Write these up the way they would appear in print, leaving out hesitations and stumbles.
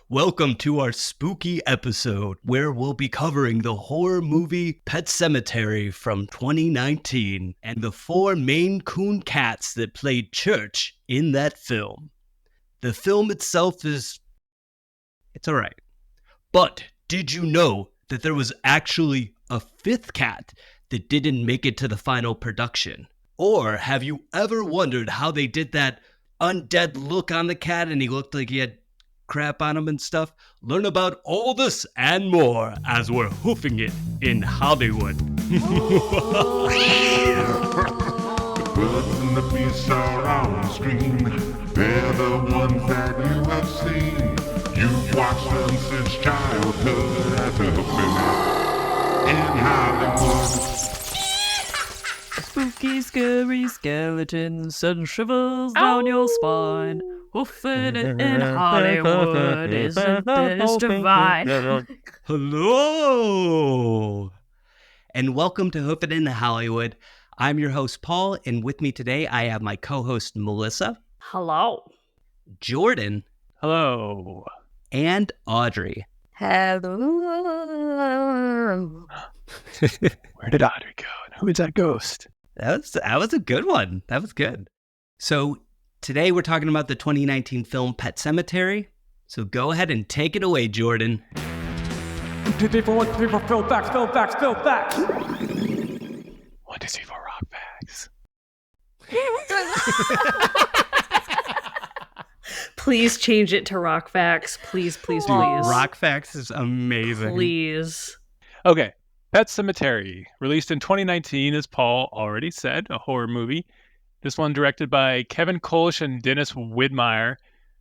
Welcome to our spooky episode where we'll be covering the horror movie Pet Sematary from 2019 and the 4 Maine Coon cats that played church in that film. The film itself it's alright. But did you know that there was actually a 5th cat that didn't make it to the final production? Or have you ever wondered how they did that undead look on the cat and he looked like he had crap on him and stuff? Learn about all this and more as we're hoofing it in Hollywood. The birds and the beasts are on screen. They're the ones that you have seen. You've watched them since childhood at the Hoofin in Hollywood. Spooky, scary skeletons and shivers down your spine. Hoofin in Hollywood, isn't this divine? Hello! And welcome to Hoofin in Hollywood. I'm your host, Paul, and with me today I have my co-host, Melissa. Hello. Jordan. Hello. And Audrey. Hello. Where did Audrey go? And who is that ghost? That was a good one. That was good. So today we're talking about the 2019 film Pet Sematary. So go ahead and take it away, Jordan. 1, 2, 3, 4, 1, 2, 3, 4, fill facts. 1, 2, 3, 4, rock facts. Please change it to rock facts. Please. Rock Facts is amazing. Please. Okay. Pet Sematary, released in 2019, as Paul already said, a horror movie. This one directed by Kevin Kolsch and Dennis Widmeyer,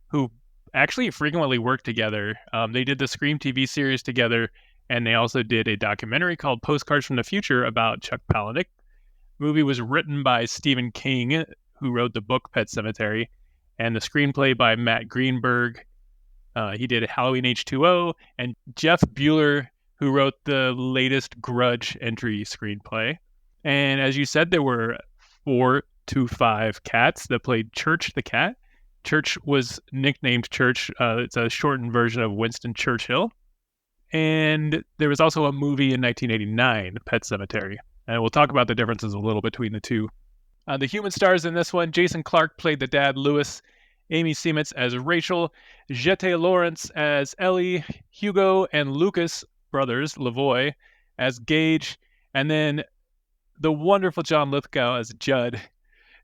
who actually frequently worked together. They did the Scream TV series together, and they also did a documentary called Postcards from the Future about Chuck Palahniuk. The movie was written by Stephen King, who wrote the book Pet Sematary, and the screenplay by Matt Greenberg. He did Halloween H2O, and Jeff Bueller, who wrote the latest Grudge entry screenplay. And as you said, there were 4 to 5 cats that played Church the cat. Church was nicknamed Church. It's a shortened version of Winston Churchill. And there was also a movie in 1989, Pet Sematary. And we'll talk about the differences a little between the two. The human stars in this one: Jason Clarke played the dad, Louis; Amy Seimetz as Rachel; Jette Lawrence as Ellie; Hugo and Lucas brothers, Lavoie, as Gage; and then the wonderful John Lithgow as Judd,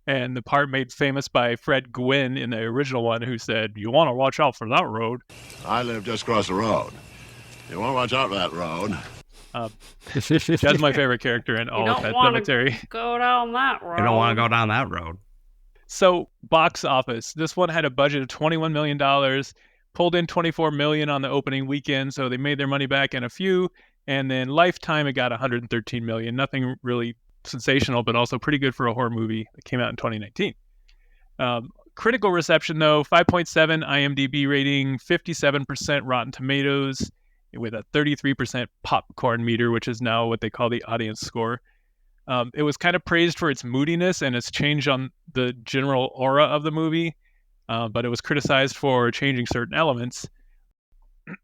and the part made famous by Fred Gwynne in the original one, who said, "You want to watch out for that road." I live just across the road. You want to watch out for that road. Judd's my favorite character in all of Pet Sematary. Go down that road. You don't want to go down that road. So, box office. This one had a budget of $21 million, pulled in $24 million on the opening weekend, so they made their money back in a few. And then Lifetime, it got $113 million. Nothing really sensational, but also pretty good for a horror movie that came out in 2019. Critical reception, though: 5.7 IMDb rating, 57% Rotten Tomatoes, with a 33% popcorn meter, which is now what they call the audience score. It was kind of praised for its moodiness and its change on the general aura of the movie, but it was criticized for changing certain elements.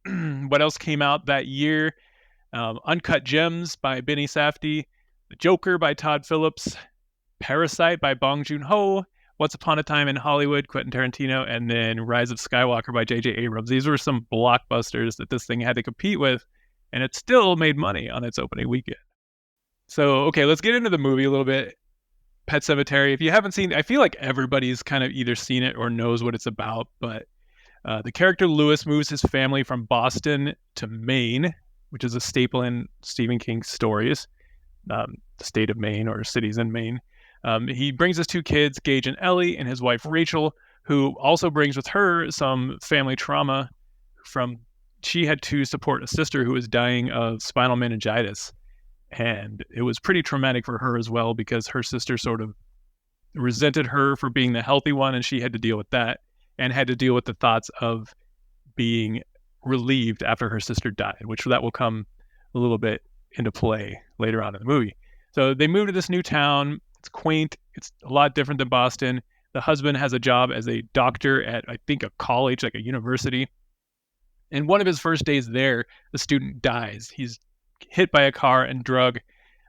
What else came out that year? Uncut Gems by Benny Safdie, The Joker by Todd Phillips, Parasite by Bong Joon-ho, Once Upon a Time in Hollywood, Quentin Tarantino, and then Rise of Skywalker by J.J. Abrams. These were some blockbusters that this thing had to compete with, and it still made money on its opening weekend. So, okay, let's get into the movie a little bit. Pet Sematary. If you haven't seen it, I feel like everybody's kind of either seen it or knows what it's about, but the character Louis moves his family from Boston to Maine, which is a staple in Stephen King's stories, the state of Maine or cities in Maine. He brings his 2 kids, Gage and Ellie, and his wife Rachel, who also brings with her some family trauma she had to support a sister who was dying of spinal meningitis. And it was pretty traumatic for her as well, because her sister sort of resented her for being the healthy one, and she had to deal with that, and had to deal with the thoughts of being relieved after her sister died, which that will come a little bit into play later on in the movie. So they move to this new town. It's quaint. It's a lot different than Boston. The husband has a job as a doctor at, I think, a college, like a university. And one of his first days there, the student dies. He's hit by a car and drug.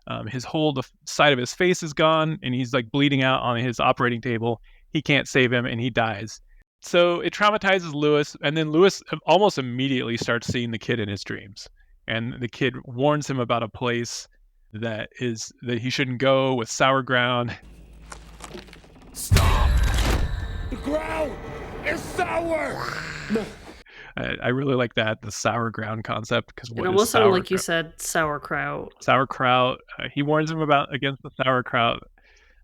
The side of his face is gone, and he's like bleeding out on his operating table. He can't save him, and he dies. So it traumatizes Lewis, and then Lewis almost immediately starts seeing the kid in his dreams. And the kid warns him about a place that he shouldn't go with sour ground. Stop! The ground is sour! I really like that, the sour ground concept, because It almost sounded like you said sauerkraut. Sauerkraut. He warns him against the sauerkraut.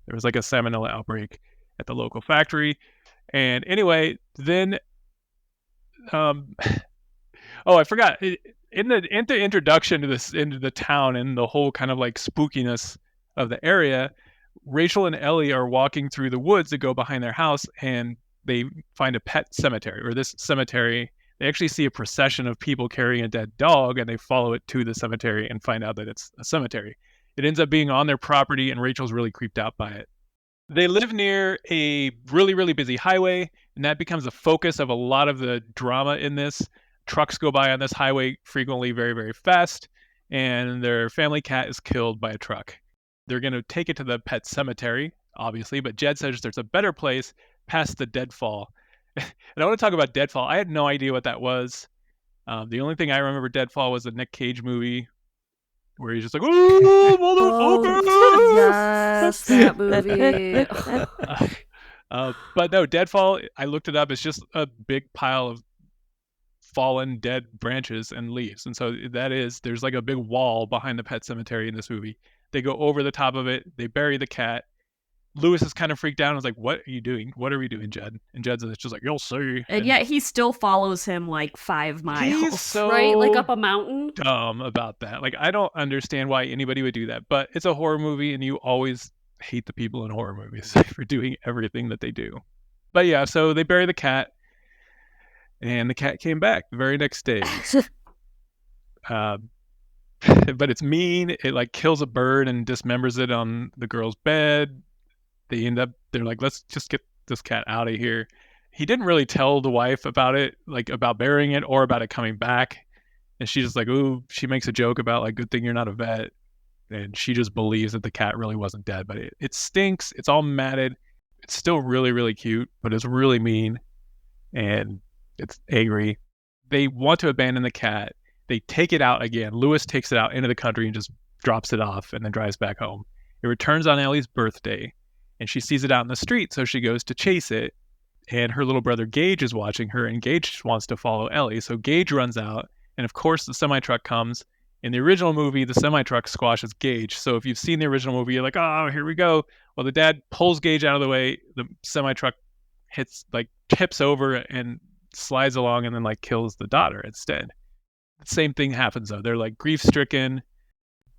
There was like a salmonella outbreak at the local factory. And anyway, then, I forgot. In the introduction to into the town and the whole kind of like spookiness of the area, Rachel and Ellie are walking through the woods that go behind their house, and they find a pet cemetery, or this cemetery. They actually see a procession of people carrying a dead dog, and they follow it to the cemetery and find out that it's a cemetery. It ends up being on their property, and Rachel's really creeped out by it. They live near a really, really busy highway, and that becomes the focus of a lot of the drama in this. Trucks go by on this highway frequently very, very fast, and their family cat is killed by a truck. They're going to take it to the pet cemetery, obviously, but Jed says there's a better place past the deadfall. And I want to talk about Deadfall. I had no idea what that was. The only thing I remember Deadfall was the Nick Cage movie where he's just like, "Ooh, motherfucker!" Oh, yes, that movie. But no, Deadfall, I looked it up. It's just a big pile of fallen dead branches and leaves. And so there's like a big wall behind the pet cemetery in this movie. They go over the top of it. They bury the cat. Lewis is kind of freaked out and is like, "What are you doing? What are we doing, Jed?" And Jed's just like, "You'll see." And yet he still follows him like 5 miles. He's so right? Like up a mountain. dumb about that. Like, I don't understand why anybody would do that, but it's a horror movie, and you always hate the people in horror movies for doing everything that they do. But yeah, so they bury the cat, and the cat came back the very next day. But it's mean. It like kills a bird and dismembers it on the girl's bed. They're like, "Let's just get this cat out of here." He didn't really tell the wife about it, like about burying it or about it coming back. And she's just like, "Ooh," she makes a joke about like, "Good thing you're not a vet." And she just believes that the cat really wasn't dead, but it stinks. It's all matted. It's still really, really cute, but it's really mean and it's angry. They want to abandon the cat. They take it out again. Lewis takes it out into the country and just drops it off and then drives back home. It returns on Ellie's birthday, and she sees it out in the street, so she goes to chase it. And her little brother Gage is watching her, and Gage wants to follow Ellie. So Gage runs out, and of course the semi-truck comes. In the original movie, the semi-truck squashes Gage. So if you've seen the original movie, you're like, "Oh, here we go." Well, the dad pulls Gage out of the way. The semi-truck tips over and slides along and then like kills the daughter instead. The same thing happens though. They're like grief-stricken.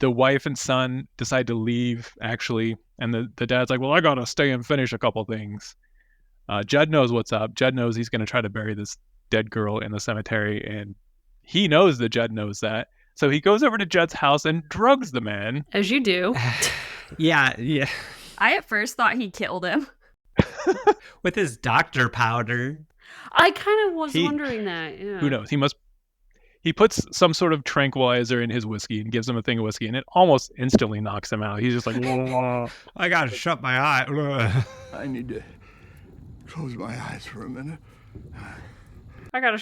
The wife and son decide to leave, actually. And the dad's like, "Well, I gotta stay and finish a couple things." Judd knows what's up. Judd knows he's going to try to bury this dead girl in the cemetery, and he knows that Judd knows that. So he goes over to Judd's house and drugs the man. As you do. Yeah. I at first thought he killed him. With his doctor powder. I kind of was wondering that. Yeah. Who knows? He puts some sort of tranquilizer in his whiskey and gives him a thing of whiskey, and it almost instantly knocks him out. He's just like, I gotta shut my eye. I need to close my eyes for a minute. I gotta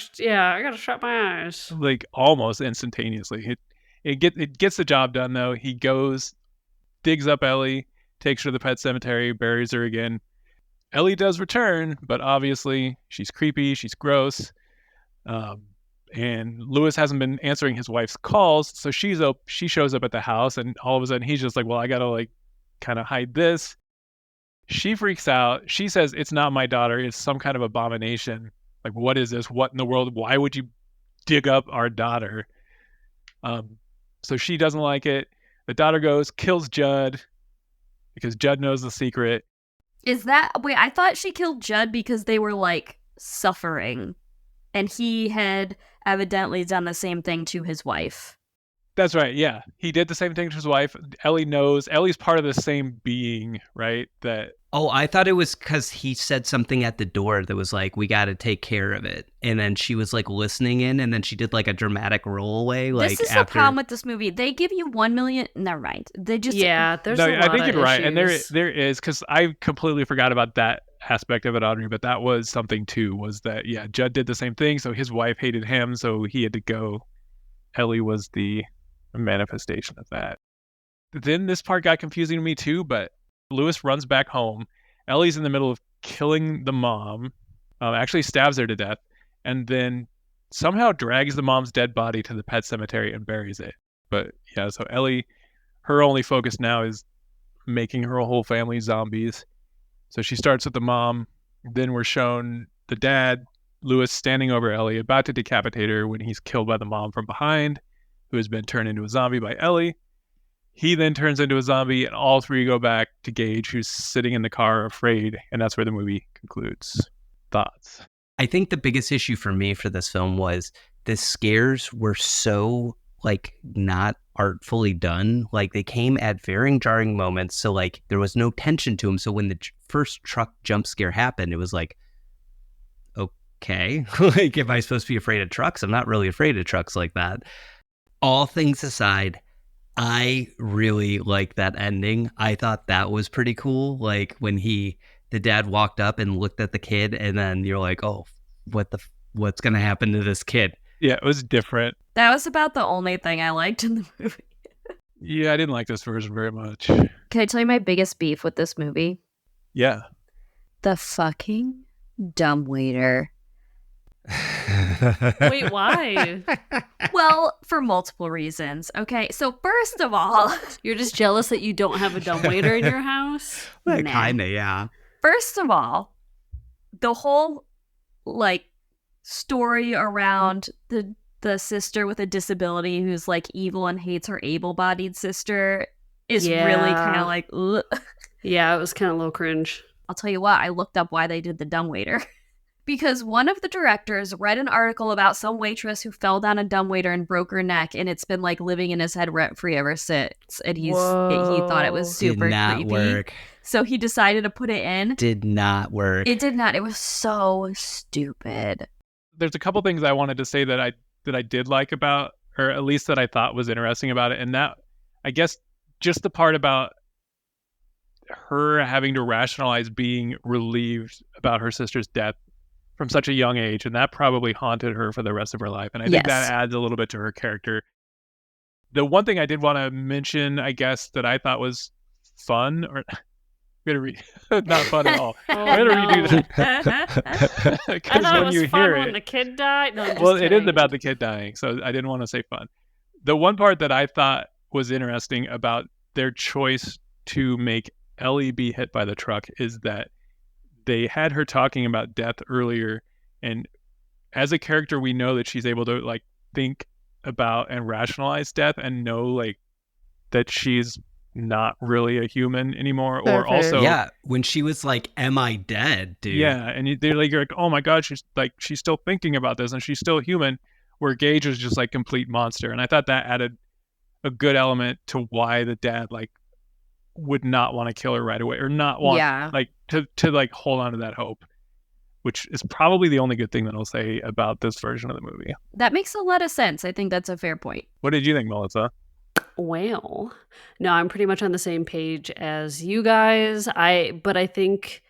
shut my eyes. like almost instantaneously. It gets the job done though. He goes, digs up Ellie, takes her to the pet cemetery, buries her again. Ellie does return, but obviously she's creepy, she's gross. And Lewis hasn't been answering his wife's calls, so she shows up at the house, and all of a sudden he's just like, "Well, I gotta like kind of hide this." She freaks out. She says, "It's not my daughter. It's some kind of abomination. Like, what is this? What in the world? Why would you dig up our daughter?" So she doesn't like it. The daughter goes, kills Judd because Judd knows the secret. Wait, I thought she killed Judd because they were like suffering, and he had evidently done the same thing to his wife. That's right. Yeah. He did the same thing to his wife. Ellie knows. Ellie's part of the same being, right? That Oh, I thought it was because he said something at the door that was like, we got to take care of it. And then she was like listening in, and then she did like a dramatic rollaway. Like, This is after... the problem with this movie. They give you 1 million. Never mind. They just Yeah, there's no, a lot I think of you're right. And issues. there is, because I completely forgot about that aspect of it, Audrey, but that was something too, was that, yeah, Judd did the same thing. So his wife hated him, so he had to go. Ellie was the manifestation of that. Then this part got confusing to me too, but Lewis runs back home. Ellie's in the middle of killing the mom, actually stabs her to death, and then somehow drags the mom's dead body to the pet cemetery and buries it. But yeah, so Ellie, her only focus now is making her whole family zombies. So she starts with the mom. Then we're shown the dad, Lewis, standing over Ellie, about to decapitate her when he's killed by the mom from behind, who has been turned into a zombie by Ellie. He then turns into a zombie, and all three go back to Gage, who's sitting in the car afraid, and that's where the movie concludes. Thoughts? I think the biggest issue for me for this film was the scares were so like not artfully done. Like they came at varying jarring moments, so like there was no tension to them. So when the first truck jump scare happened, it was like, okay, like am I supposed to be afraid of trucks? I'm not really afraid of trucks like that. All things aside, I really like that ending. I thought that was pretty cool. Like when the dad walked up and looked at the kid, and then you're like, oh, what's going to happen to this kid? Yeah, it was different. That was about the only thing I liked in the movie. Yeah, I didn't like this version very much. Can I tell you my biggest beef with this movie? Yeah. The fucking dumbwaiter. Wait, why? Well, for multiple reasons. Okay, so first of all, You're just jealous that you don't have a dumbwaiter in your house? Well, Nah. kinda, yeah. First of all, the whole like story around the sister with a disability who's like evil and hates her able-bodied sister is really Yeah. kind of like, ugh. Yeah, it was kind of a little cringe. I'll tell you what, I looked up why they did the dumbwaiter. Because one of the directors read an article about some waitress who fell down a dumbwaiter and broke her neck, and it's been like living in his head rent-free ever since. And he thought it was Whoa. super Did not creepy. work. So he decided to put it in. Did not work. It did not. It was so stupid. There's a couple things I wanted to say that I did like about, or at least that I thought was interesting about it, and that, I guess, just the part about her having to rationalize being relieved about her sister's death from such a young age, and that probably haunted her for the rest of her life. And I think that adds a little bit to her character. The one thing I did want to mention, I guess, that I thought was fun, or not fun at all. Oh, I'm gonna no. redo that. I Because thought it when was you fun hear when it, the kid died. No, I'm just well, it is kidding. about the kid dying, so I didn't want to say fun. The one part that I thought was interesting about their choice to make Ellie be hit by the truck is that they had her talking about death earlier, and as a character, we know that she's able to like think about and rationalize death and know like that she's not really a human anymore, or Okay. also Yeah, when she was like, am I dead, dude? yeah, and you're like, oh my god, she's still thinking about this and she's still human, where Gage is just like complete monster. And I thought that added a good element to why the dad like would not want to kill her right away, or not want like to like hold on to that hope, which is probably the only good thing that I'll say about this version of the movie. That makes a lot of sense. I think that's a fair point. What did you think, Melissa? Well, no, I'm pretty much on the same page as you guys. But I think,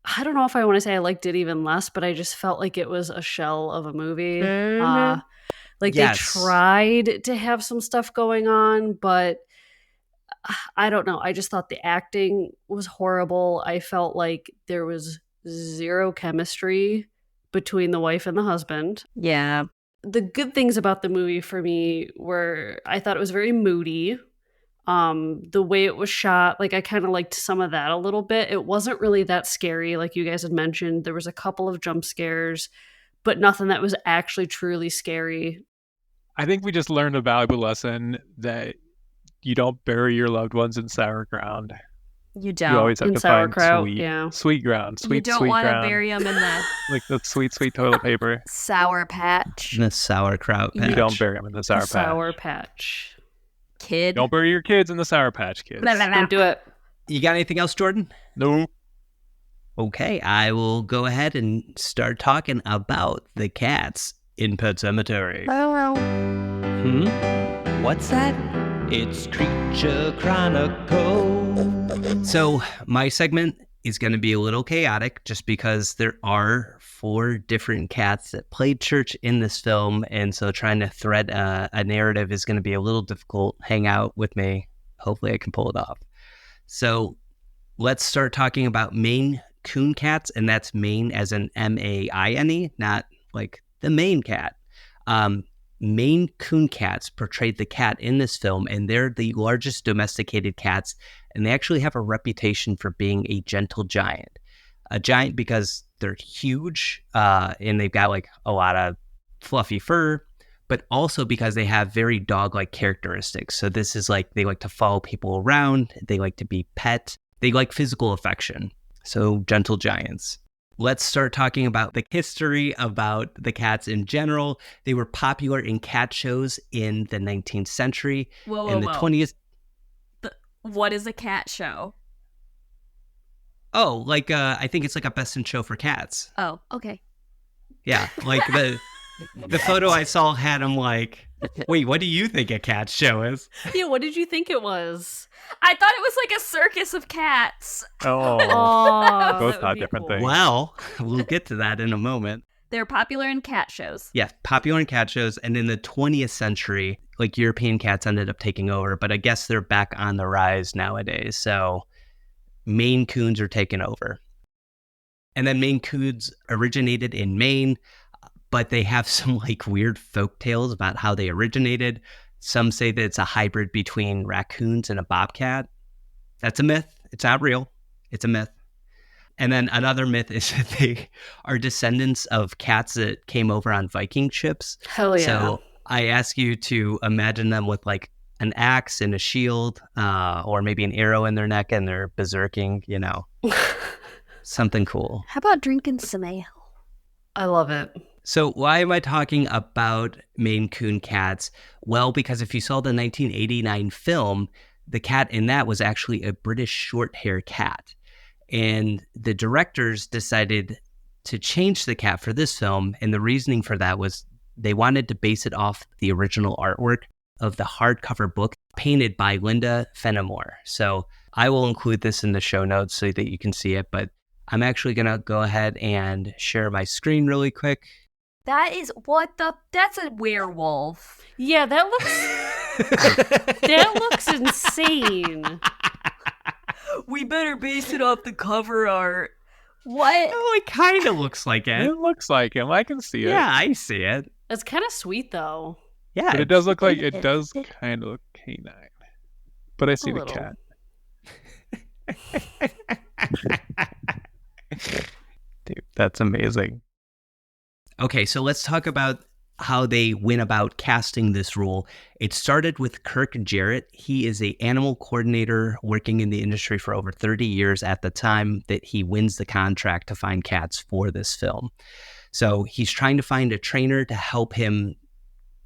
I don't know if I want to say I liked it even less, but I just felt like it was a shell of a movie. Like Yes. they tried to have some stuff going on, but I don't know. I just thought the acting was horrible. I felt like there was zero chemistry between the wife and the husband. Yeah. The good things about the movie for me were, I thought it was very moody. The way it was shot, like I kind of liked some of that a little bit. It wasn't really that scary, like you guys had mentioned. There was a couple of jump scares, but nothing that was actually truly scary. I think we just learned a valuable lesson that you don't bury your loved ones in sour ground. You You don't. always have In to find sauerkraut, sweet, yeah. sweet ground, You sweet, don't sweet want to ground, bury them in the like the sweet, sweet toilet paper. Sour Patch. The sauerkraut You patch. You don't bury them in the Sour The Patch. Sour Patch. Kid. Don't bury your kids in the Sour Patch Kids. Blah, blah, blah. Don't do it. You got anything else, Jordan? No. Okay, I will go ahead and start talking about the cats in Pet Sematary. What's that? It's Creature Chronicle. So my segment is going to be a little chaotic just because there are 4 different cats that played church in this film. And so trying to thread a narrative is going to be a little difficult. Hang out with me. Hopefully I can pull it off. So let's start talking about Maine Coon cats. And that's Maine as in Maine, not like the Maine cat. Maine Coon cats portrayed the cat in this film, and they're the largest domesticated cats, and they actually have a reputation for being a gentle giant. A giant because they're huge, and they've got like a lot of fluffy fur, but also because they have very dog-like characteristics. So this is like they like to follow people around, they like to be pet, they like physical affection. So gentle giants. Let's start talking about the history about the cats in general. They were popular in cat shows in the 19th century. Whoa, in the 20th. What is a cat show? Oh, like I think it's like a best in show for cats. Oh, okay. Yeah, like the photo I saw had them like, wait, what do you think a cat show is? Yeah, what did you think it was? I thought it was like a circus of cats. Oh. Oh, Both thought different things. Well, we'll get to that in a moment. They're popular in cat shows. Yeah, popular in cat shows. And in the 20th century, like European cats ended up taking over, but I guess they're back on the rise nowadays. So Maine Coons are taking over. And then Maine Coons originated in Maine, but they have some like weird folk tales about how they originated. Some say that it's a hybrid between raccoons and a bobcat. That's a myth. It's not real. It's a myth. And then another myth is that they are descendants of cats that came over on Viking ships. Hell yeah. So I ask you to imagine them with like an axe and a shield, or maybe an arrow in their neck, and they're berserking, you know, something cool. How about drinking some ale? I love it. So why am I talking about Maine Coon cats? Well, because if you saw the 1989 film, the cat in that was actually a British short-hair cat. And the directors decided to change the cat for this film. And the reasoning for that was they wanted to base it off the original artwork of the hardcover book painted by Linda Fenimore. So I will include this in the show notes so that you can see it. But I'm actually going to go ahead and share my screen really quick. That's a werewolf. Yeah, that looks insane. We better base it off the cover art. What? Oh, it kind of looks like it. It looks like him. I can see it. Yeah, I see it. It's kind of sweet though. Yeah. But it does look like it does kind of look canine. But I see the little. cat. Dude, that's amazing. Okay, so let's talk about how they went about casting this role. It started with Kirk Jarrett. He is an animal coordinator working in the industry for over 30 years at the time that he wins the contract to find cats for this film. So he's trying to find a trainer to help him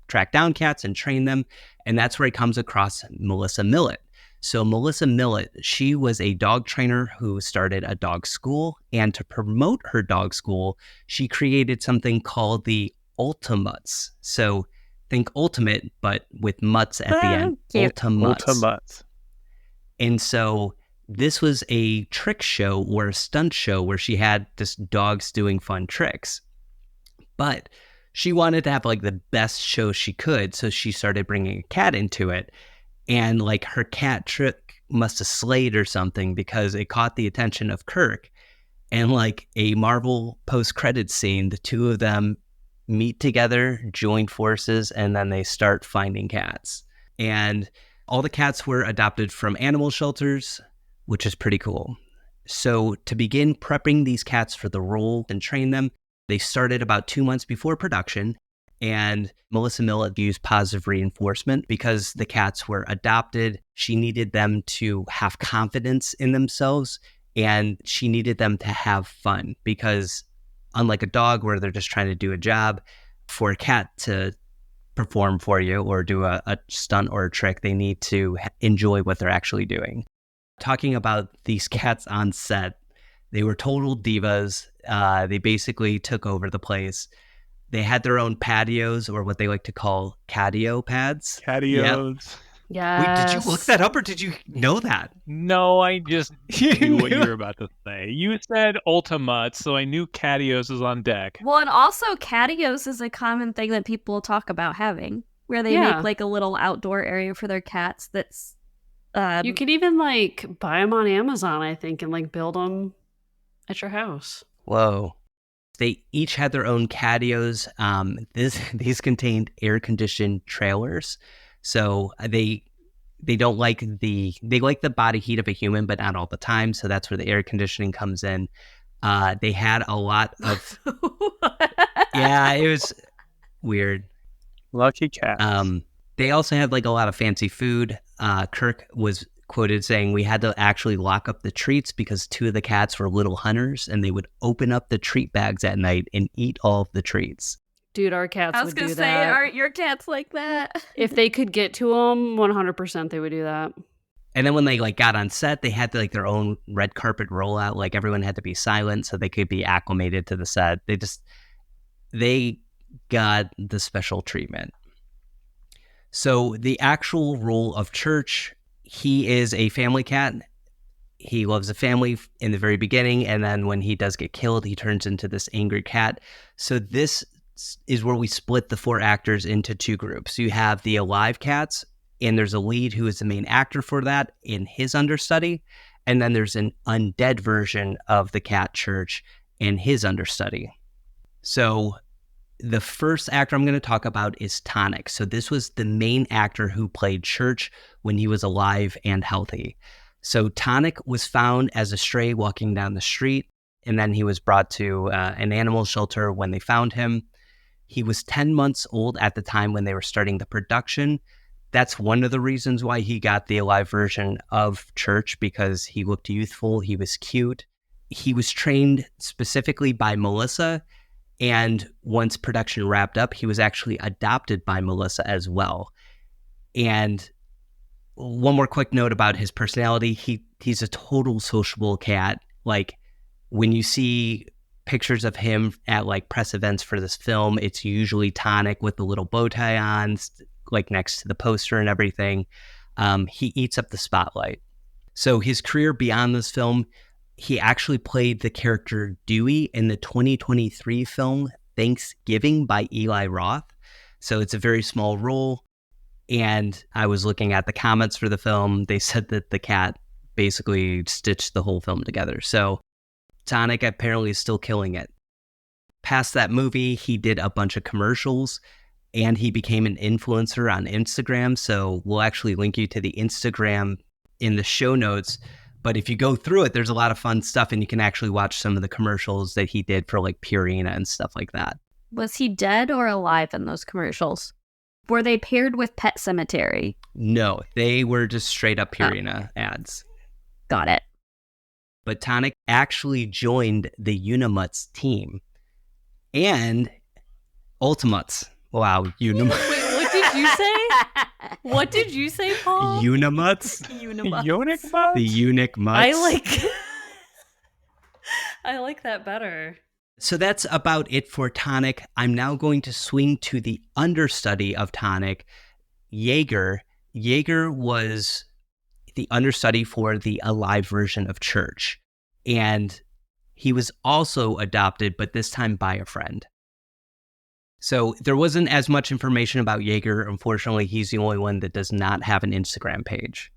track down cats and train them. And that's where he comes across Melissa Millett. So Melissa Millett, she was a dog trainer who started a dog school. And to promote her dog school, she created something called the Ultimates. So think ultimate, but with mutts at the end. Ultimates. Ultimates. And so this was a trick show or a stunt show where she had this dogs doing fun tricks. But she wanted to have like the best show she could. So she started bringing a cat into it. And like her cat trick must have slayed or something because it caught the attention of Kirk. And like a Marvel post-credits scene, the two of them meet together, join forces, and then they start finding cats. And all the cats were adopted from animal shelters, which is pretty cool. So to begin prepping these cats for the role and train them, they started about 2 months before production. And Melissa Millett used positive reinforcement because the cats were adopted. She needed them to have confidence in themselves, and she needed them to have fun because unlike a dog where they're just trying to do a job, for a cat to perform for you or do a stunt or a trick, they need to enjoy what they're actually doing. Talking about these cats on set, they were total divas. They basically took over the place. They had their own patios, or what they like to call catio pads. Patios. Yes. Wait, did you look that up or did you know that? No, I just knew what you were about to say. You said ultimates, so I knew catios was on deck. Well, and also catios is a common thing that people talk about having, where they Yeah. make like a little outdoor area for their cats that's You could even like buy them on Amazon, I think, and like build them at your house. Whoa. They each had their own catios. These contained air-conditioned trailers. So they don't like they like the body heat of a human, but not all the time. So that's where the air conditioning comes in. They had a lot of yeah, it was weird. Lucky cats. They also had like a lot of fancy food. Kirk was quoted saying, "We had to actually lock up the treats because 2 of the cats were little hunters, and they would open up the treat bags at night and eat all of the treats." Dude, our cats I was would gonna do say, that. aren't your cats like that? If they could get to them, 100% they would do that. And then when they like got on set, they had like their own red carpet rollout. Like everyone had to be silent so they could be acclimated to the set. They got the special treatment. So the actual role of Church, he is a family cat. He loves the family in the very beginning, and then when he does get killed, he turns into this angry cat. So this is where we split the 4 actors into 2 groups. You have the alive cats, and there's a lead who is the main actor for that in his understudy, and then there's an undead version of the cat Church and his understudy. So the first actor I'm going to talk about is Tonic. So this was the main actor who played Church when he was alive and healthy. So Tonic was found as a stray walking down the street, and then he was brought to an animal shelter when they found him. He was 10 months old at the time when they were starting the production. That's one of the reasons why he got the alive version of Church, because he looked youthful, he was cute. He was trained specifically by Melissa, and once production wrapped up, he was actually adopted by Melissa as well. And one more quick note about his personality. He's a total sociable cat. Like when you see pictures of him at like press events for this film, it's usually Tonic with the little bow tie on, like next to the poster and everything. He eats up the spotlight. So his career beyond this film, he actually played the character Dewey in the 2023 film Thanksgiving by Eli Roth. So it's a very small role. And I was looking at the comments for the film. They said that the cat basically stitched the whole film together. So Tonic apparently is still killing it. Past that movie, he did a bunch of commercials, and he became an influencer on Instagram. So we'll actually link you to the Instagram in the show notes. But if you go through it, there's a lot of fun stuff, and you can actually watch some of the commercials that he did for like Purina and stuff like that. Was he dead or alive in those commercials? Were they paired with Pet Sematary? No, they were just straight up Purina ads. Got it. But Tonic actually joined the Unimutts team and Ultimates. Wow, Unimutts. Wait, what did you say? What did you say, Paul? Unimutts? Eunuch butts? The eunuch mutts. I like that better. So that's about it for Tonic. I'm now going to swing to the understudy of Tonic, Jager. Jager was the understudy for the alive version of Church. And he was also adopted, but this time by a friend. So there wasn't as much information about Jager. Unfortunately, he's the only one that does not have an Instagram page.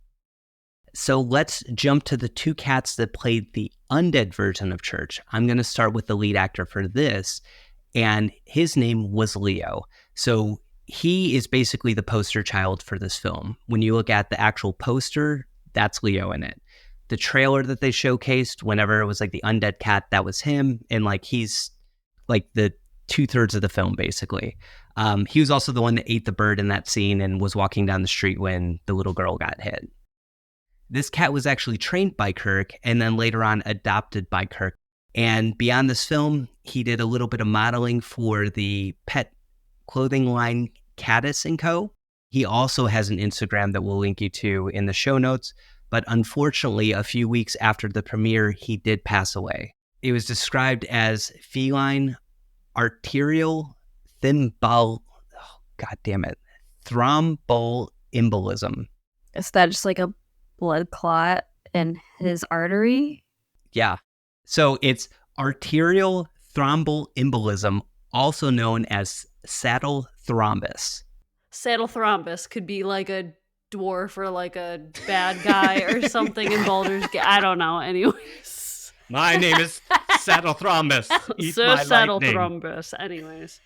So let's jump to the 2 cats that played the undead version of Church. I'm going to start with the lead actor for this, and his name was Leo. So he is basically the poster child for this film. When you look at the actual poster, that's Leo in it. The trailer that they showcased, whenever it was like the undead cat, that was him. And like he's like the 2/3 of the film, basically. He was also the one that ate the bird in that scene and was walking down the street when the little girl got hit. This cat was actually trained by Kirk and then later on adopted by Kirk. And beyond this film, he did a little bit of modeling for the pet clothing line Caddis & Co. He also has an Instagram that we'll link you to in the show notes. But unfortunately, a few weeks after the premiere, he did pass away. It was described as feline arterial thromboembolism. Is that just like a blood clot in his artery? Yeah. So it's arterial thromboembolism, also known as saddle thrombus. Saddle thrombus could be like a dwarf or like a bad guy or something in Baldur's Gate. I don't know. Anyways. My name is Saddle Thrombus. Eat So my Saddle lightning. Thrombus. Anyways.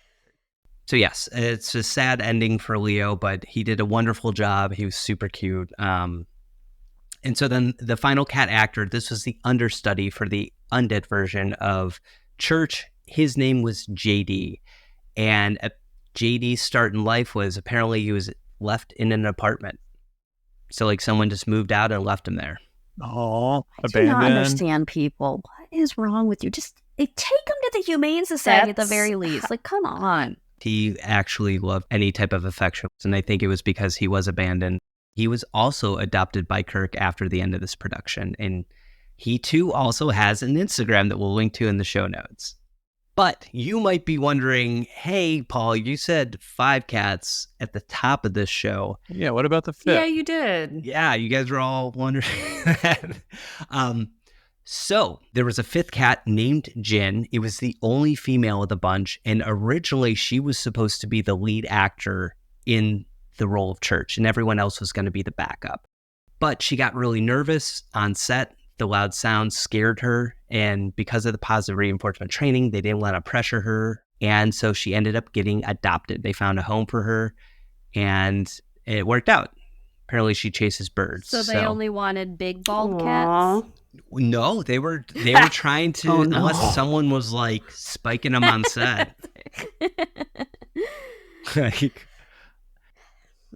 So yes, it's a sad ending for Leo, but he did a wonderful job. He was super cute. And so then the final cat actor, this was the understudy for the undead version of Church. His name was JD. And JD's start in life was apparently he was left in an apartment. So like someone just moved out and left him there. Oh, I do not understand people. What is wrong with you? Just take him to the Humane Society at the very least. Like, come on. He actually loved any type of affection, and I think it was because he was abandoned. He was also adopted by Kirk after the end of this production, and he too also has an Instagram that we'll link to in the show notes. But you might be wondering, hey, Paul, you said 5 cats at the top of this show. Yeah, what about the 5th? Yeah, you did. Yeah, you guys were all wondering that. So there was a 5th cat named Jin. It was the only female of the bunch, and originally she was supposed to be the lead actor in the role of Church, and everyone else was going to be the backup. But she got really nervous on set. The loud sounds scared her, and because of the positive reinforcement training, they didn't want to pressure her, and so she ended up getting adopted. They found a home for her, and it worked out. Apparently, she chases birds. So they only wanted big bald Aw. cats? No, they were trying to, Oh, no. unless someone was like spiking them on set. Like,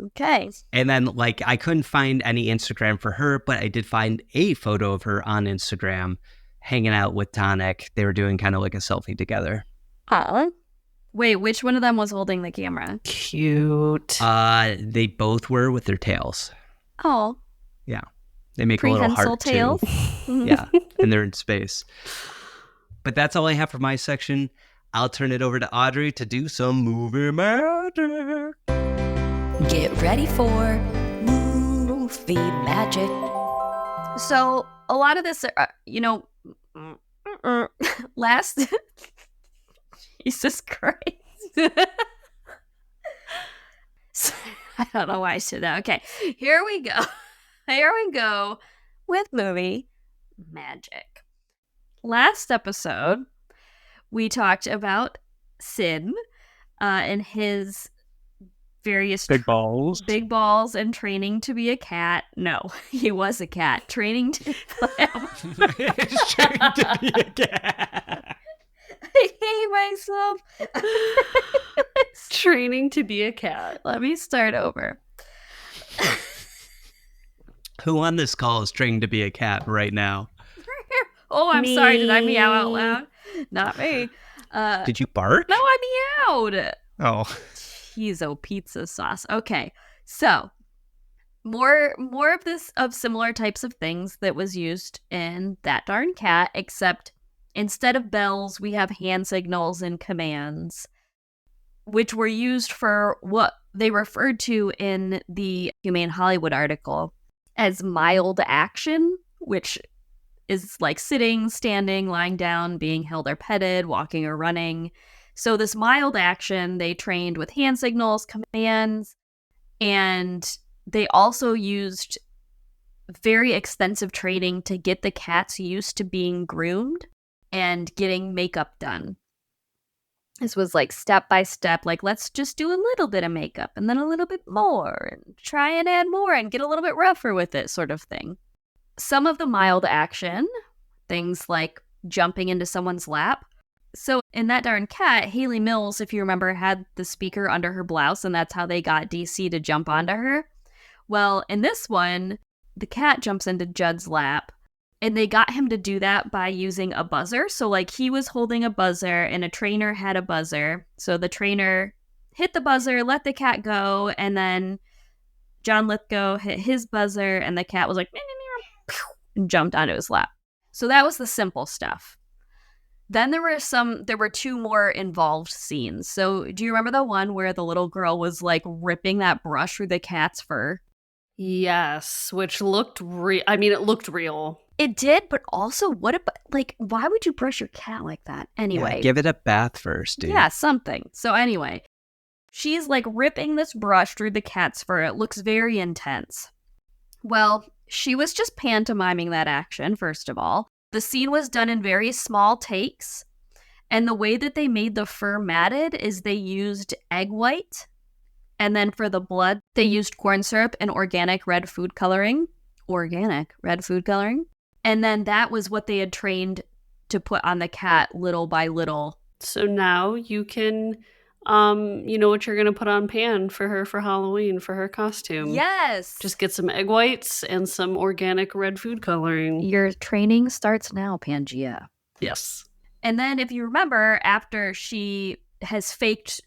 Okay. and then like I couldn't find any Instagram for her, but I did find a photo of her on Instagram hanging out with Tonic. They were doing kind of like a selfie together. Wait, which one of them was holding the camera? Cute. They both were with their tails. Oh, Yeah. They make a little prehensile heart tails. too. Yeah. And they're in space. But that's all I have for my section. I'll turn it over to Audrey to do some movie magic. Get ready for movie magic. So a lot of this, last. Jesus Christ. I don't know why I said that. Okay, here we go. Here we go with movie magic. Last episode, we talked about Sid and his various Big balls. big balls and training to be a cat. No, he was a cat. Training to It's trying to be a cat. I hate myself. Training to be a cat. Let me start over. Who on this call is trained to be a cat right now? Oh, I'm sorry. Did I Me. meow out loud? Not me. Did you bark? No, I meowed. Oh. Cheezo pizza sauce. Okay, so more of similar types of things that was used in That Darn Cat, except instead of bells, we have hand signals and commands, which were used for what they referred to in the Humane Hollywood article as mild action, which is like sitting, standing, lying down, being held or petted, walking or running. So this mild action, they trained with hand signals, commands, and they also used very extensive training to get the cats used to being groomed and getting makeup done. This was like step by step, like let's just do a little bit of makeup and then a little bit more and try and add more and get a little bit rougher with it, sort of thing. Some of the mild action, things like jumping into someone's lap, So in that darn cat, Haley Mills, if you remember, had the speaker under her blouse, and that's how they got DC to jump onto her. Well, in this one, the cat jumps into Judd's lap, and they got him to do that by using a buzzer. So, like, he was holding a buzzer, and a trainer had a buzzer. So the trainer hit the buzzer, let the cat go, and then John Lithgow hit his buzzer, and the cat was like, and jumped onto his lap. So that was the simple stuff. Then there were two more involved scenes. So do you remember the one where the little girl was like ripping that brush through the cat's fur? Yes, which looked it looked real. It did, but also what about, like, why would you brush your cat like that? Anyway. Yeah, give it a bath first, dude. Yeah, something. So anyway, she's like ripping this brush through the cat's fur. It looks very intense. Well, she was just pantomiming that action, first of all. The scene was done in very small takes, and the way that they made the fur matted is they used egg white, and then for the blood, they used corn syrup and organic red food coloring. And then that was what they had trained to put on the cat little by little. So now you can, you know what you're going to put on Pan for her for Halloween for her costume. Yes! Just get some egg whites and some organic red food coloring. Your training starts now, Pangea. Yes. And then if you remember, after she has faked,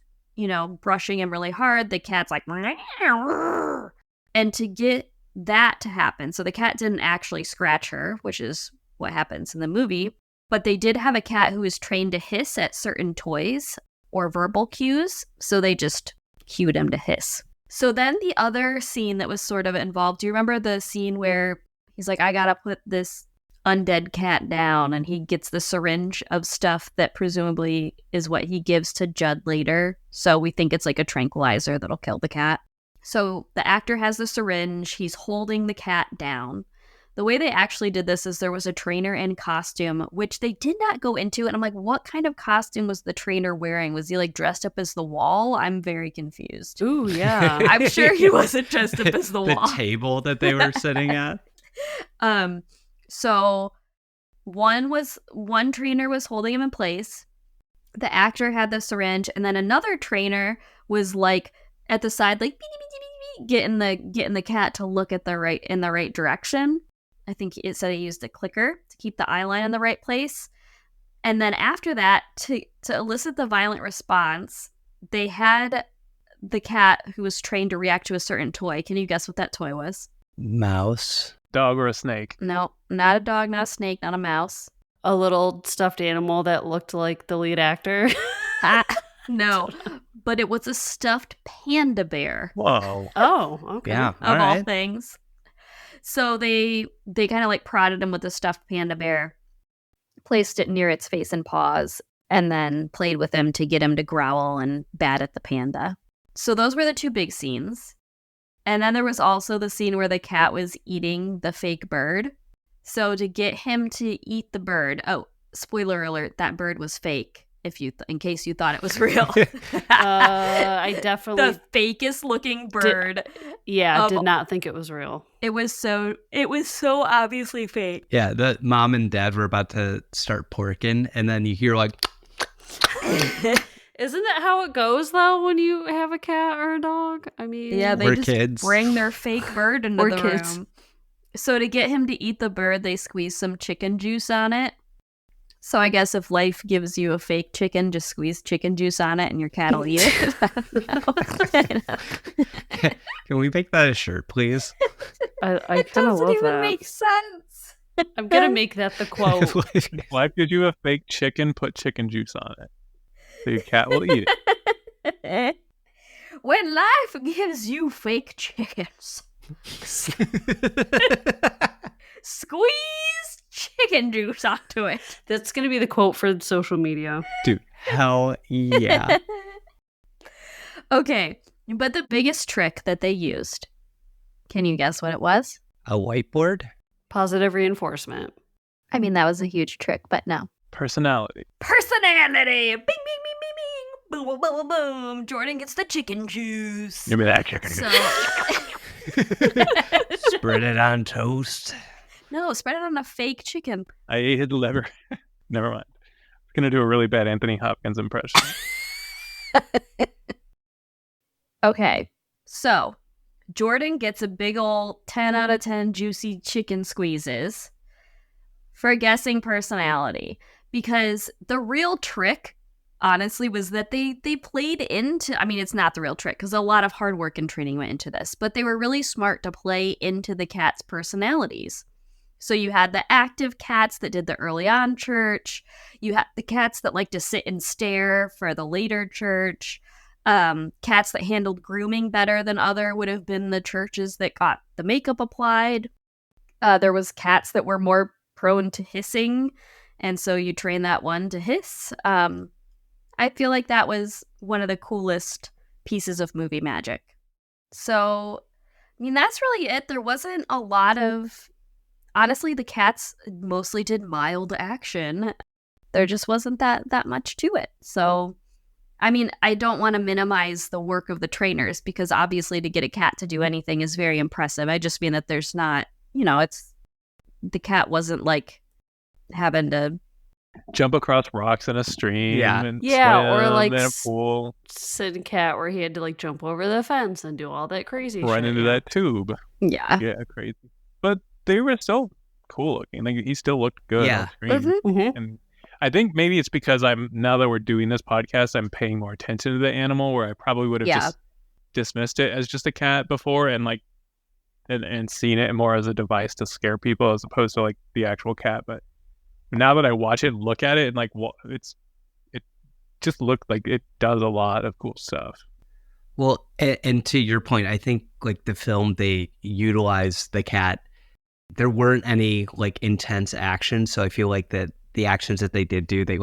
brushing him really hard, the cat's like, and to get that to happen, so the cat didn't actually scratch her, which is what happens in the movie, but they did have a cat who was trained to hiss at certain toys or verbal cues, so they just cued him to hiss. So then the other scene that was sort of involved, do you remember the scene where he's like, I gotta put this undead cat down, and he gets the syringe of stuff that presumably is what he gives to Judd later, so we think it's like a tranquilizer that'll kill the cat. So the actor has the syringe, he's holding the cat down. The way they actually did this is there was a trainer in costume, which they did not go into. And I'm like, what kind of costume was the trainer wearing? Was he like dressed up as the wall? I'm very confused. Ooh, yeah. I'm sure he wasn't dressed up as the wall. The table that they were sitting at. So one trainer was holding him in place. The actor had the syringe, and then another trainer was like at the side, like getting the cat to look at in the right direction. I think it said he used a clicker to keep the eye line in the right place. And then after that, to elicit the violent response, they had the cat who was trained to react to a certain toy. Can you guess what that toy was? Mouse. Dog or a snake? No, not a dog, not a snake, not a mouse. A little stuffed animal that looked like the lead actor. No, but it was a stuffed panda bear. Whoa. Oh, okay. Yeah, Of all things. So they kind of like prodded him with the stuffed panda bear, placed it near its face and paws, and then played with him to get him to growl and bat at the panda. So those were the two big scenes. And then there was also the scene where the cat was eating the fake bird. So to get him to eat the bird, oh, spoiler alert, that bird was fake. In case you thought it was real. I definitely the fakest looking bird. did not think it was real. It was so obviously fake. Yeah, the mom and dad were about to start porking, and then you hear like... Isn't that how it goes, though, when you have a cat or a dog? I mean... Yeah, they We're just kids. bring their fake bird into the room. So to get him to eat the bird, they squeeze some chicken juice on it. So I guess if life gives you a fake chicken, just squeeze chicken juice on it and your cat will eat it. Can we make that a shirt, please? I kind of love that. It doesn't even make sense. I'm going to make that the quote. Life gives you a fake chicken, put chicken juice on it. So your cat will eat it. When life gives you fake chickens, squeeze chicken juice onto it. That's going to be the quote for social media. Dude, hell yeah. Okay, but the biggest trick that they used, can you guess what it was? A whiteboard? Positive reinforcement. I mean, that was a huge trick, but no. Personality. Personality! Bing, bing, bing, bing, bing! Boom, boom, boom, boom, boom! Jordan gets the chicken juice. Give me that chicken. So... Spread it on toast. No, spread it on a fake chicken. I ate his liver. Never mind. Gonna do a really bad Anthony Hopkins impression. Okay, so Jordan gets a big ol' 10 out of 10 juicy chicken squeezes for guessing personality, because the real trick, honestly, was that they played into, I mean, it's not the real trick because a lot of hard work and training went into this, but they were really smart to play into the cats' personalities. So you had the active cats that did the early on church. You had the cats that like to sit and stare for the later church. Cats that handled grooming better than other would have been the churches that got the makeup applied. There was cats that were more prone to hissing, and so you train that one to hiss. I feel like that was one of the coolest pieces of movie magic. So, I mean, that's really it. There wasn't a lot of... Honestly, the cats mostly did mild action. There just wasn't that much to it. So, I mean, I don't want to minimize the work of the trainers because obviously to get a cat to do anything is very impressive. I just mean that there's not, the cat wasn't like having to jump across rocks in a stream and or swim like in a pool. Sid Cat where he had to like jump over the fence and do all that crazy shit. Run into that tube. Yeah. Yeah, crazy. But they were still cool looking. Like he still looked good on screen. Mm-hmm. And I think maybe it's because now that we're doing this podcast, I'm paying more attention to the animal where I probably would have just dismissed it as just a cat before and like and seen it more as a device to scare people as opposed to like the actual cat. But now that I watch it and look at it and like it just looked like it does a lot of cool stuff. Well, and to your point, I think like the film, they utilized the cat. There weren't any like intense action, so I feel like that the actions that they did do, they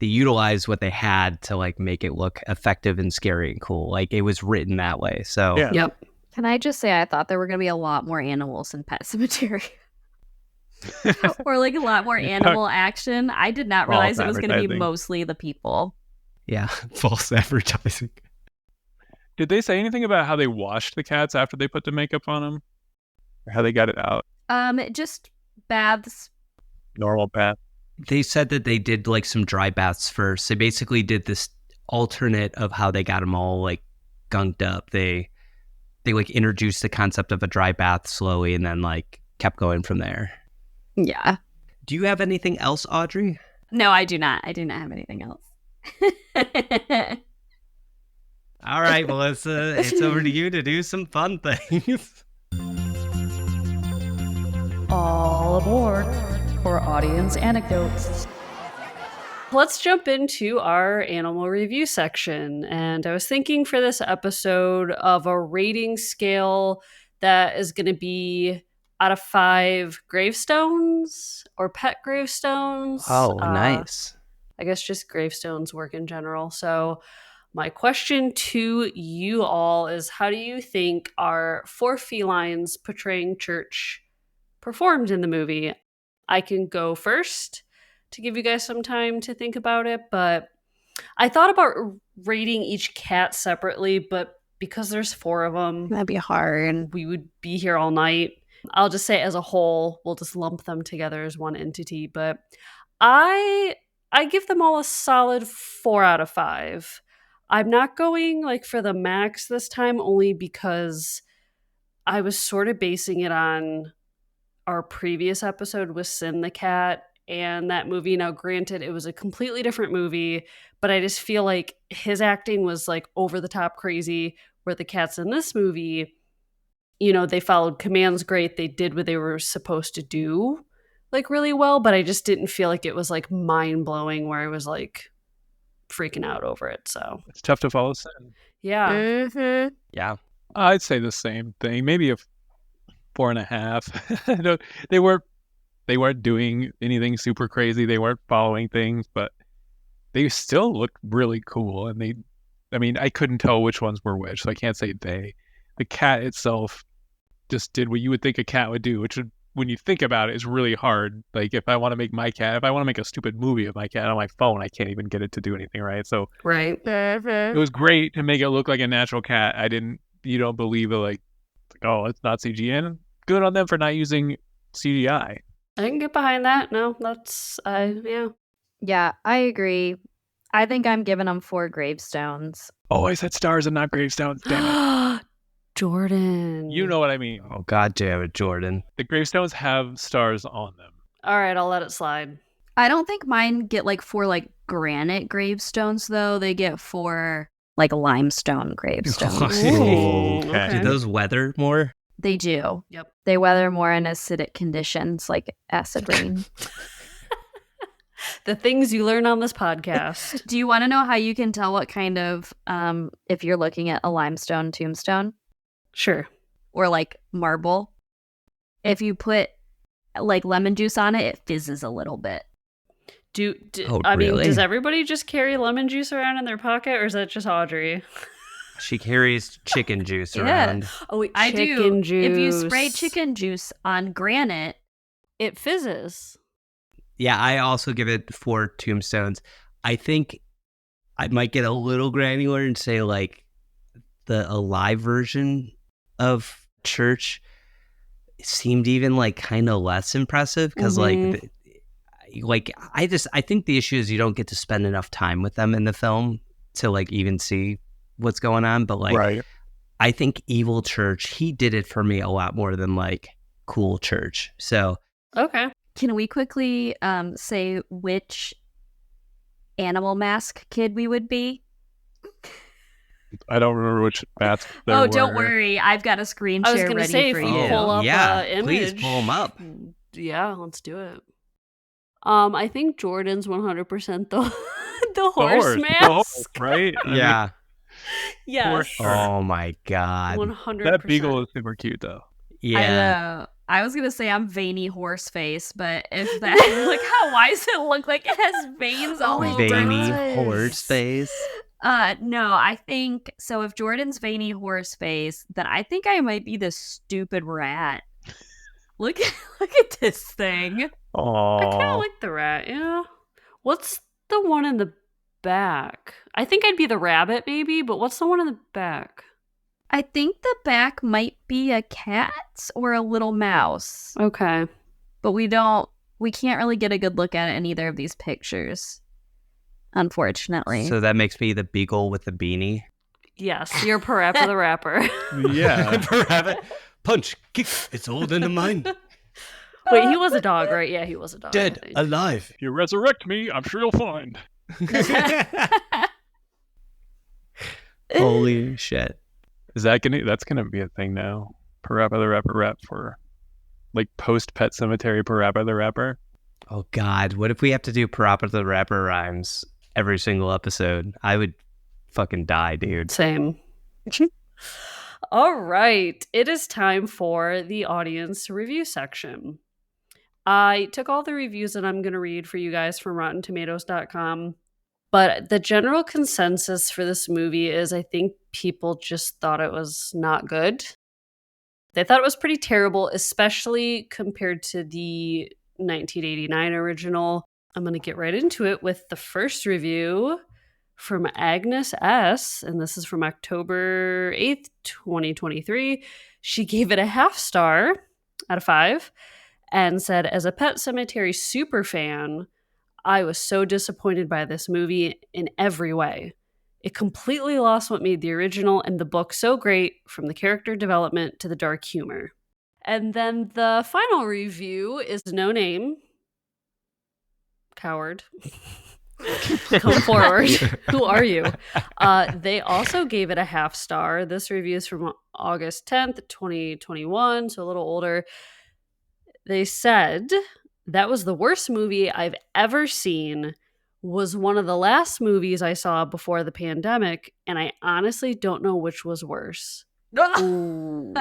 utilized what they had to like make it look effective and scary and cool. Like it was written that way. So yeah. Yep. Can I just say I thought there were going to be a lot more animals in Pet Sematary. Or like a lot more animal action. I did not realize it was going to be mostly the people. Yeah, false advertising. Did they say anything about how they washed the cats after they put the makeup on them? Or how they got it out? Just baths. Normal bath. They said that they did like some dry baths first. They basically did this alternate of how they got them all like gunked up. They like introduced the concept of a dry bath slowly and then like kept going from there. Yeah. Do you have anything else, Audrey? No, I do not. I do not have anything else. All right, well, it's over to you to do some fun things. All aboard for audience anecdotes. Let's jump into our animal review section. And I was thinking for this episode of a rating scale that is going to be out of 5 gravestones or pet gravestones. Oh, nice. I guess just gravestones work in general. So my question to you all is, how do you think our 4 felines portraying church performed in the movie? I can go first to give you guys some time to think about it, but I thought about rating each cat separately, but because there's 4 of them, That'd be hard. we would be here all night. I'll just say as a whole, we'll just lump them together as one entity, but I give them all a solid 4 out of 5. I'm not going like for the max this time, only because I was sort of basing it on our previous episode with Sin the Cat and that movie. Now, granted, it was a completely different movie, but I just feel like his acting was like over the top crazy, where the cats in this movie, they followed commands great. They did what they were supposed to do like really well, but I just didn't feel like it was like mind blowing where I was like freaking out over it. So It's tough to follow Sin. yeah. Mm-hmm. Yeah. I'd say the same thing. Maybe a 4.5. No, they weren't doing anything super crazy. They weren't following things, but they still looked really cool. And I couldn't tell which ones were which, so I can't say they. The cat itself just did what you would think a cat would do, which would, when you think about it, is really hard. Like if I want to make a stupid movie of my cat on my phone, I can't even get it to do anything right. So Right. it was great to make it look like a natural cat. You don't believe it, like, oh, it's not CGI. And good on them for not using CGI. I can get behind that. No, that's yeah. Yeah, I agree. I think I'm giving them 4 gravestones. Oh, I said stars and not gravestones. Damn it. Jordan. You know what I mean. Oh, god damn it, Jordan. The gravestones have stars on them. All right, I'll let it slide. I don't think mine get like 4 like granite gravestones though. They get 4 like limestone gravestones. Ooh, Okay. Do those weather more? They do. Yep. They weather more in acidic conditions like acid rain. The things you learn on this podcast. Do you want to know how you can tell what kind of If you're looking at a limestone tombstone Sure. or like marble? If you put like lemon juice on it, it fizzes a little bit. Oh, I mean, really? does everybody just carry lemon juice around in their pocket, or is that just Audrey? She carries chicken juice Yeah. around. Oh, wait, I chicken do. juice. If you spray chicken juice on granite, it fizzes. Yeah, I also give it 4 tombstones. I think I might get a little granular and say like the alive version of church seemed even like kind of less impressive because Mhm. I think the issue is you don't get to spend enough time with them in the film to like even see what's going on. But like, Right. I think Evil Church, he did it for me a lot more than like Cool Church. So Okay. can we quickly say which animal mask kid we would be? I don't remember which mask there were. Don't worry. I've got a screen I was share gonna ready say, for if you. you pull up Yeah, image, please pull 'em up. Yeah, let's do it. I think Jordan's 100% the horse horse, the mask. horse, right? I mean, yeah. Yes. For sure. Oh my god. 100%. that beagle is super cute though. Yeah. I was gonna say I'm veiny horse face, but if that like why does it look like it has veins all over it? Veiny horse face. No, I think so. If Jordan's veiny horse face, then I think I might be the stupid rat. Look at this thing. I kind of Oh, like the rat, yeah. What's the one in the back? I think I'd be the rabbit, maybe, but what's the one in the back? I think the back might be a cat or a little mouse, Okay. but we can't really get a good look at it in either of these pictures, unfortunately. So that makes me the beagle with the beanie. Yes, you're Parappa the Rapper. yeah. Rabbit. Punch, kick. It's all in the mind. Wait, he was a dog, right? Yeah, he was a dog. I Dead, think. alive. If you resurrect me, I'm sure you'll find. Holy shit. Is that that's gonna be a thing now? Parappa the Rapper rap for like post Pet Sematary Parappa the Rapper. Oh god, what if we have to do Parappa the Rapper rhymes every single episode? I would fucking die, dude. Same. All right. It is time for the audience review section. I took all the reviews that I'm going to read for you guys from RottenTomatoes.com. But the general consensus for this movie is I think people just thought it was not good. They thought it was pretty terrible, especially compared to the 1989 original. I'm going to get right into it with the first review from Agnes S. And this is from October 8th, 2023. She gave it a 0.5 star out of 5 and said, as a Pet Sematary super fan, I was so disappointed by this movie in every way. It completely lost what made the original and the book so great, from the character development to the dark humor. And then the final review is no name. Coward. Come forward. Who are you? They also gave it a 0.5 star. This review is from August 10th, 2021, so a little older. They said, that was the worst movie I've ever seen. Was one of the last movies I saw before the pandemic, and I honestly don't know which was worse. Ooh.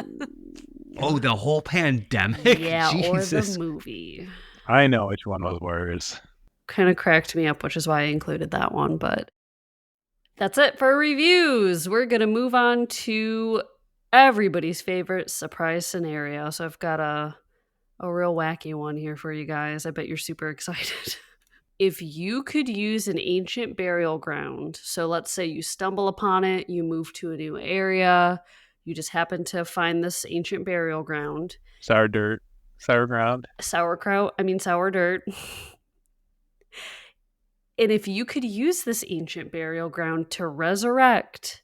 Oh, the whole pandemic? Yeah, Jesus. or the movie. I know which one was worse. Kind of cracked me up, which is why I included that one. But that's it for reviews. We're going to move on to everybody's favorite surprise scenario. So I've got a real wacky one here for you guys. I bet you're super excited. If you could use an ancient burial ground, so let's say you stumble upon it, you move to a new area, you just happen to find this ancient burial ground. Sour dirt. Sour ground. Sour dirt. And if you could use this ancient burial ground to resurrect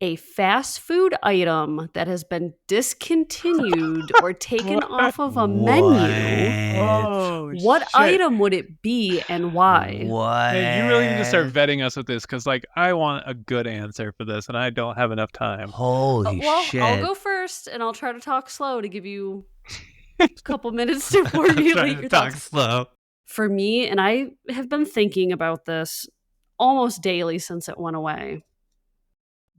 a fast food item that has been discontinued or taken off of a menu, Oh, what shit. item would it be and why? What? Man, you really need to start vetting us with this because, like, I want a good answer for this, and I don't have enough time. Holy Well, shit. I'll go first, and I'll try to talk slow to give you a couple minutes to I'm trying formulate to your talk thoughts. slow. For me, and I have been thinking about this almost daily since it went away,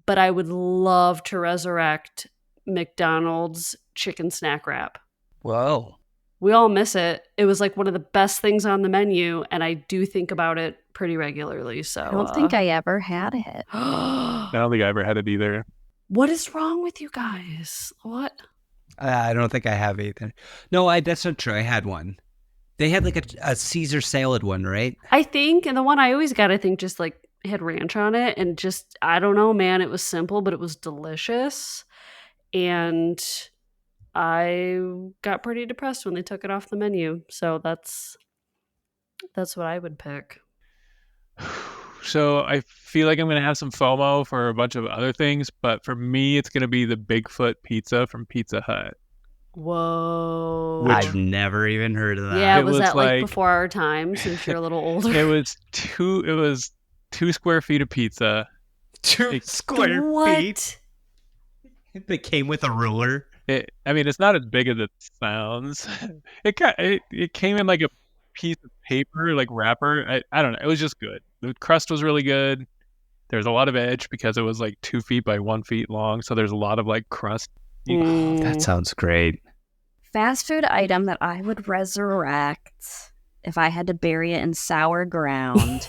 but I would love to resurrect McDonald's chicken snack wrap. Whoa. We all miss it. It was like one of the best things on the menu, and I do think about it pretty regularly. So I don't think I ever had it. I don't think I ever had it either. What is wrong with you guys? What? I don't think I have either. No, that's not true. I had one. They had like a Caesar salad one, right? I think, and the one I always got, I think just like had ranch on it, and just, I don't know, man, it was simple, but it was delicious. And I got pretty depressed when they took it off the menu. So that's what I would pick. So I feel like I'm going to have some FOMO for a bunch of other things, but for me, it's going to be the Bigfoot pizza from Pizza Hut. Whoa. I've never even heard of that. Yeah, It was looks that like like- before our time since you're a little older? It was 2 square feet of pizza. 2 square feet. They came with a ruler. It's not as big as it sounds. It came in like a piece of paper, like wrapper. I don't know. It was just good. The crust was really good. There's a lot of edge because it was like 2 feet by 1 feet long. So there's a lot of like crust. That sounds great. Fast food item that I would resurrect if I had to bury it in sour ground,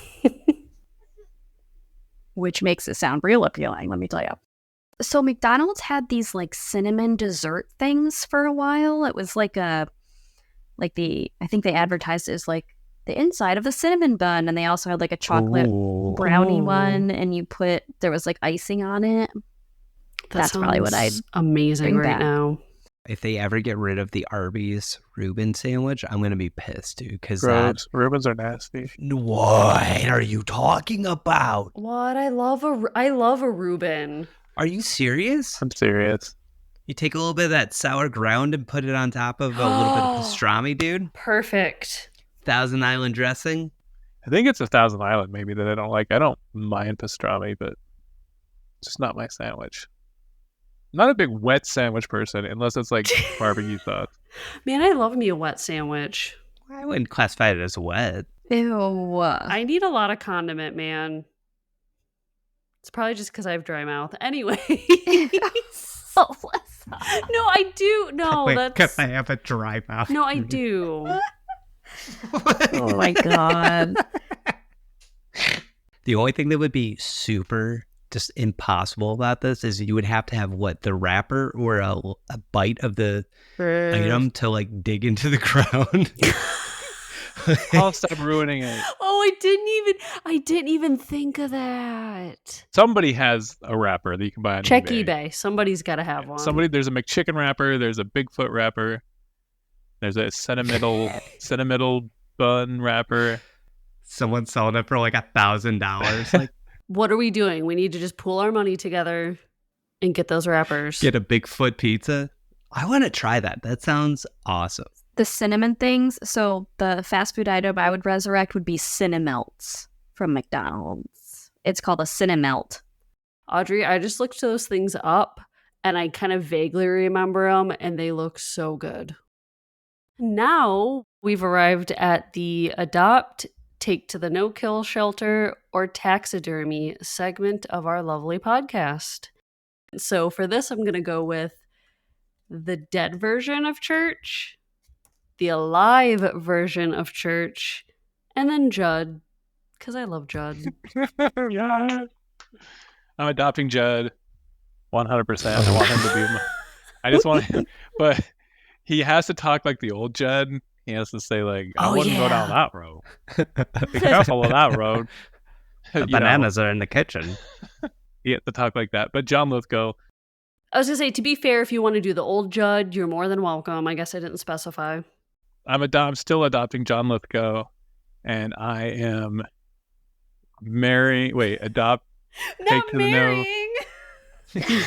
which makes it sound real appealing, let me tell you. So McDonald's had these like cinnamon dessert things for a while. It was I think they advertised it as like the inside of the cinnamon bun, and they also had like a chocolate brownie one, and there was like icing on it. That's probably what I'd amazing bring right back. now. If they ever get rid of the Arby's Reuben sandwich, I'm going to be pissed, dude. Because Reubens are nasty. What are you talking about? What? I love a Reuben. Are you serious? I'm serious. You take a little bit of that sour ground and put it on top of a little bit of pastrami, dude. Perfect. Thousand Island dressing. I think it's a Thousand Island maybe that I don't like. I don't mind pastrami, but it's just not my sandwich. I'm not a big wet sandwich person unless it's like barbecue sauce. Man, I love me a wet sandwich. I wouldn't classify it as wet. Ew. I need a lot of condiment, man. It's probably just because I have dry mouth. Anyway. So less. No, I do. No, that's... I have a dry mouth. No, I do. Oh my God. The only thing that would be super just impossible about this is you would have to have the wrapper or a bite of the item to like dig into the ground. I'll stop ruining it. Oh, I didn't even think of that. Somebody has a wrapper that you can buy on Check eBay. eBay. Somebody's got to have one. There's a McChicken wrapper. There's a Bigfoot wrapper. There's a sentimental bun wrapper. Someone's selling it for like $1,000. Like, what are we doing? We need to just pool our money together and get those wrappers. get a Bigfoot pizza. I want to try that. That sounds awesome. The cinnamon things. So the fast food item I would resurrect would be Cinemelts from McDonald's. It's called a Cinemelt. Audrey, I just looked those things up and I kind of vaguely remember them and they look so good. Now we've arrived at the adopt, take to the no-kill shelter, or taxidermy segment of our lovely podcast. So for this, I'm going to go with the dead version of church, the alive version of church, and then Judd, because I love Judd. Yeah. I'm adopting Judd 100%. I want him to be I just want him, but he has to talk like the old Judd. He has to say like, I wouldn't go down that road. Be careful of that road. The bananas are in the kitchen. He has to talk like that. But John Lithgow. I was going to say, to be fair, if you want to do the old Judd, you're more than welcome. I guess I didn't specify. I'm still adopting John Lithgow, and I am adopt, Not take to the no. marrying.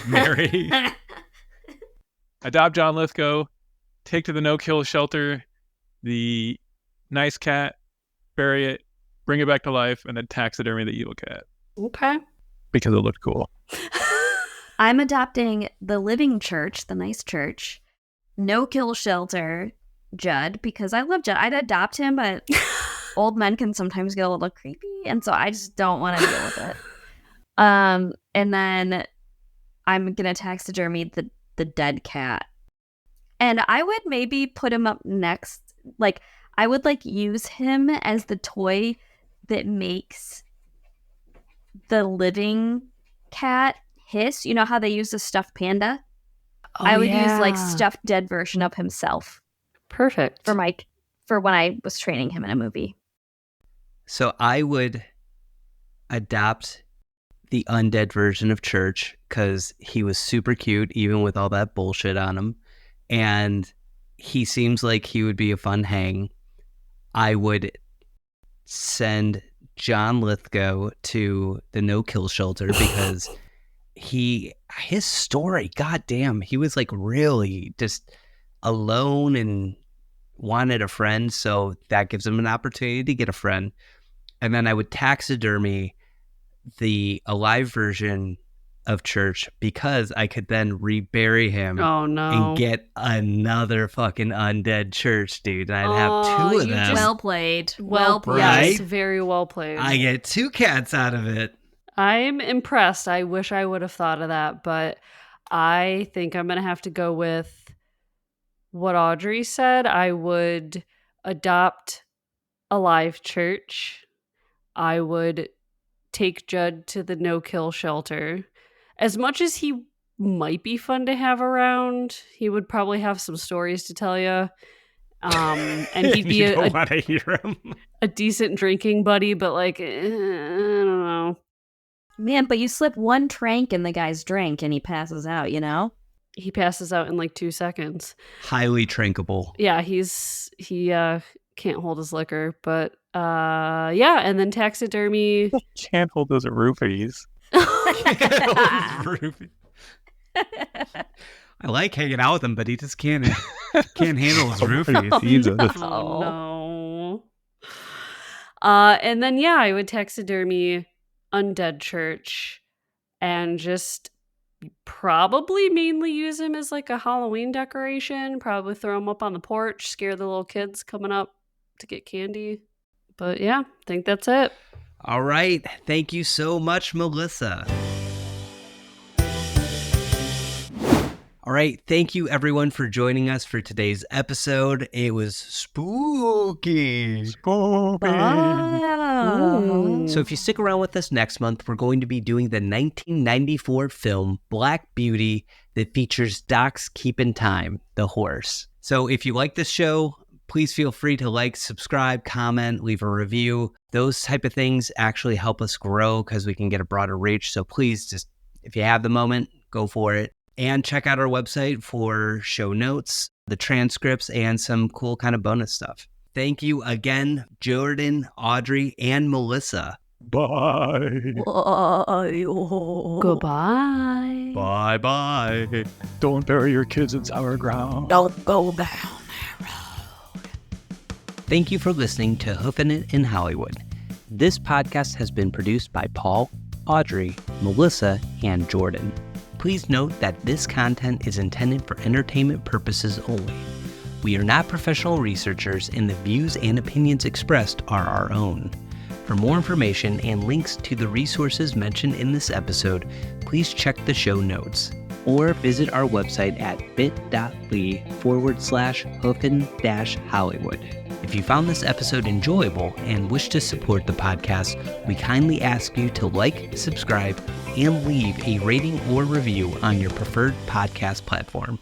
Mary. Adopt John Lithgow, take to the no-kill shelter the nice cat, bury it, bring it back to life, and then taxidermy the evil cat. Okay. Because it looked cool. I'm adopting the living church, the nice church, no kill shelter, Judd, because I love Judd. I'd adopt him, but old men can sometimes get a little creepy, and so I just don't want to deal with it. And then I'm gonna taxidermy the dead cat, and I would maybe put him up next. Like I would use him as the toy that makes the living cat hiss. You know how they use the stuffed panda? Oh, I would use stuffed dead version of himself. Perfect. For when I was training him in a movie. So I would adopt the undead version of Church because he was super cute, even with all that bullshit on him. And he seems like he would be a fun hang. I would send John Lithgow to the no-kill shelter because his story, goddamn, he was really just alone and wanted a friend, so that gives him an opportunity to get a friend. And then I would taxidermy the alive version of Church because I could then rebury him and get another fucking undead Church, dude. And I'd have two of them. Well played. Yes, very well played. I get two cats out of it. I'm impressed. I wish I would have thought of that, but I think I'm going to have to go with what Audrey said. I would adopt a live Church. I would take Judd to the no-kill shelter. As much as he might be fun to have around, he would probably have some stories to tell you. And he'd be a decent drinking buddy, but I don't know. Man, but you slip one trank in the guy's drink and he passes out, you know? He passes out in 2 seconds. Highly drinkable. Yeah, he can't hold his liquor, but and then taxidermy. Can't hold those roofies. I like hanging out with him, but he just can't handle his roofies. No. And then I would taxidermy undead Church and just probably mainly use him as a Halloween decoration. Probably throw him up on the porch, scare the little kids coming up to get candy. But yeah, I think that's it. All right. Thank you so much, Melissa. All right. Thank you, everyone, for joining us for today's episode. It was spooky. Wow. So if you stick around with us next month, we're going to be doing the 1994 film Black Beauty that features Doc's Keepin' Time, the horse. So if you like this show, please feel free to subscribe, comment, leave a review. Those type of things actually help us grow because we can get a broader reach. So please just, if you have the moment, go for it. And check out our website for show notes, the transcripts, and some cool kind of bonus stuff. Thank you again, Jordan, Audrey, and Melissa. Bye. Goodbye. Bye-bye. Don't bury your kids in sour ground. Don't go down that road. Thank you for listening to Hoofin' It in Hollywood. This podcast has been produced by Paul, Audrey, Melissa, and Jordan. Please note that this content is intended for entertainment purposes only. We are not professional researchers, and the views and opinions expressed are our own. For more information and links to the resources mentioned in this episode, please check the show notes or visit our website at bit.ly/Hoofin-Hollywood. If you found this episode enjoyable and wish to support the podcast, we kindly ask you to subscribe, and leave a rating or review on your preferred podcast platform.